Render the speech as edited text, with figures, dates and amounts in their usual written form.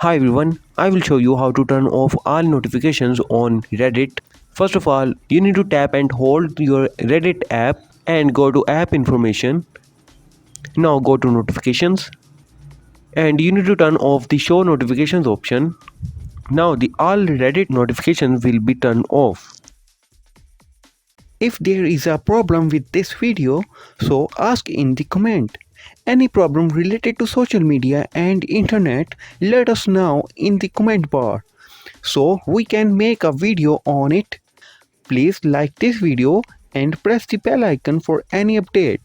Hi everyone, I will show you how to turn off all notifications on Reddit. First of all, you need to tap and hold your Reddit app and go to app information. Now go to notifications and you need to turn off the show notifications option. Now the all Reddit notifications will be turned off. If there is a problem with this video, so ask in the comment. Any problem related to social media and internet, let us know in the comment bar so we can make a video on it. Please like this video and press the bell icon for any update.